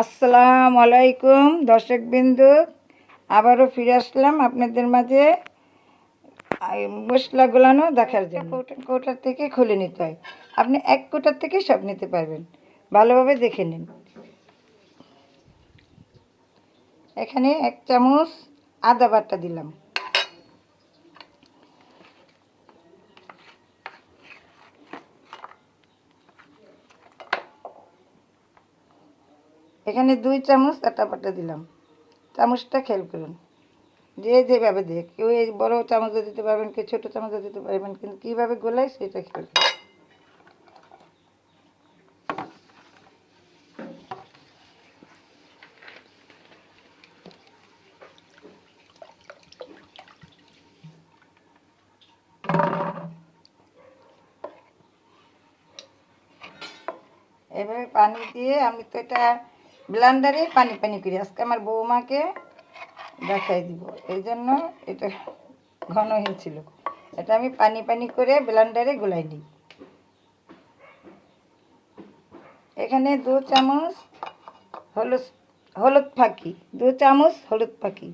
আসসালামু আলাইকুম দর্শকবৃন্দু, আবারও ফিরে আসলাম আপনাদের মাঝে মশলা গোলানো দেখার জন্য। কৌটার থেকে খুলে নিতে হয়, আপনি এক কৌটার থেকে সব নিতে পারবেন। ভালোভাবে দেখে নিন। এখানে 1 চামচ আদা বাটা দিলাম, এখানে 2 চামচ আটা বাটা দিলাম। চামচটা খেয়াল করুন, যে যেভাবে দিয়ে, কেউ এই বড় চামচও দিতে পারবেন, কেউ ছোটো চামচও দিতে পারবেন, কিন্তু কীভাবে গোলাই সেটা খেয়াল করুন। এভাবে পানি দিয়ে, আমি তো এটা ব্লেন্ডারে পানি পানি করি, আজকে আমার বৌমাকে দেখাই দিব, এই জন্য এটা ঘন হয়েছিল। এটা আমি পানি পানি করে ব্লেন্ডারে গুলাই নিই। এখানে 2 চামচ হলুদ ফাঁকি, 2 চামচ হলুদ ফাঁকি,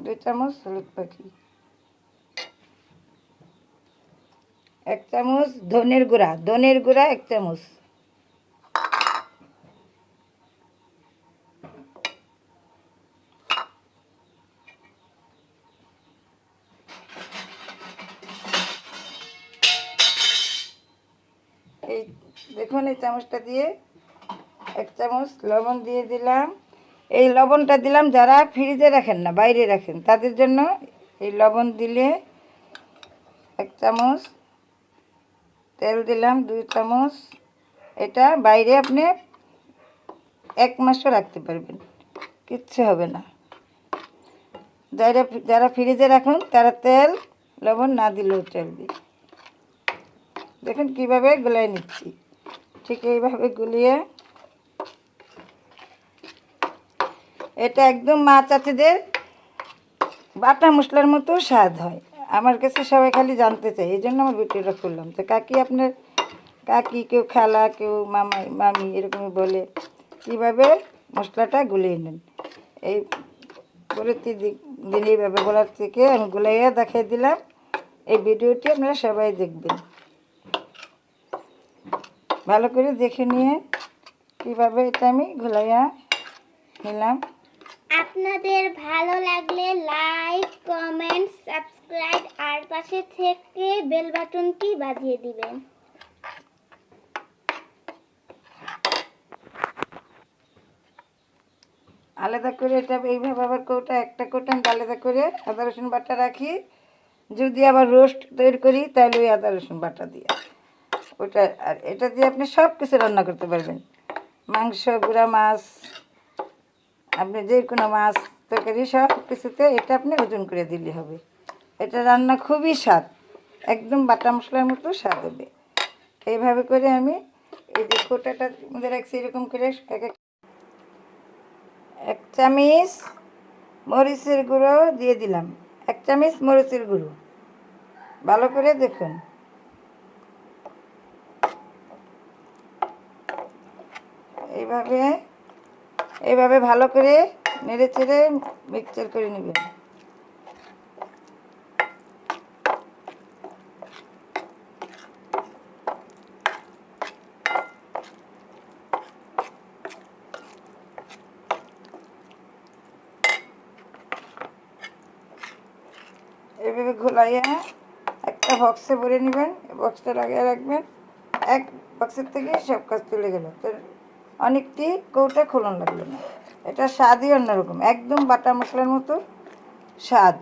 2 চামচ হলুদ ফাঁকি, 1 চামচ ধনের গুঁড়া, 1 চামচ, এই দেখুন এই চামচটা দিয়ে 1 চামচ লবণ দিয়ে দিলাম। এই লবণটা দিলাম যারা ফ্রিজে রাখেন না, বাইরে রাখেন, তাদের জন্য এই লবণ দিলে। 1 চামচ তেল দিলাম, 2 চামচ। এটা বাইরে আপনি 1 মাসও রাখতে পারবেন, কিচ্ছু হবে না। যারা ফ্রিজে রাখুন তারা তেল লবণ না দিলেও চলবে। দেখুন কীভাবে গুলিয়ে নিচ্ছি, ঠিক এইভাবে গুলিয়ে। এটা একদম মা চাচিদের বাটা মশলার মতো স্বাদ হয়। আমার কাছে সবাই খালি জানতে চাই, এই জন্য আমার ভিডিওটা করলাম। তো কাকি, আপনার কাকি, কেউ খালা, কেউ মামা মামি এরকমই বলে, কীভাবে মশলাটা গুলিয়ে নেন। এই প্রতিদিন এইভাবে গোলার থেকে আমি গুলাইয়া দেখিয়ে দিলাম। এই ভিডিওটি আপনারা সবাই দেখবেন, ভালো করে দেখে নিয়ে কীভাবে এটা আমি গুলাইয়া নিলাম। আপনাদের ভালো লাগলে লাইক, কমেন্ট, সাবস্ক্রাইব আর পাশে থেকে বেল বাটনটি বাজিয়ে দিবেন। আলাদা করে এটা এইভাবে আবার একটা কৌটা আমি আলাদা করে আদা রসুন বাটা রাখি। যদি আবার রোস্ট তৈরি করি তাহলে ওই আদা রসুন বাটা দিয়ে ওটা, আর এটা দিয়ে আপনি সব কিছু রান্না করতে পারবেন। মাংস, গুঁড়া মাছ, আপনি যে কোনো মাছ তরকারি সব কিছুতে এটা আপনি ওজন করে দিলে হবে। এটা রান্না খুবই স্বাদ, একদম বাটা মশলার মতো স্বাদ হবে। এইভাবে করে আমি এই যে কোটাটার মধ্যে রাখছি, এরকম করে 1 চামচ মরিচের গুঁড়ো দিয়ে দিলাম, 1 চামচ মরিচের গুঁড়ো। ভালো করে দেখুন, এইভাবে ভালো করে নেড়ে চেড়ে মিক্সচার করে নেবেন। এইভাবে ঘোলাইয়া একটা বক্সে ভরে নেবেন, বক্সটা লাগিয়ে রাখবেন। এক বক্সের থেকে সব কাজ চলে গেল, তো অনেকটি কৌটা খোলন লাগলো না। এটা স্বাদই অন্যরকম, একদম বাটা মশলার মতো স্বাদ।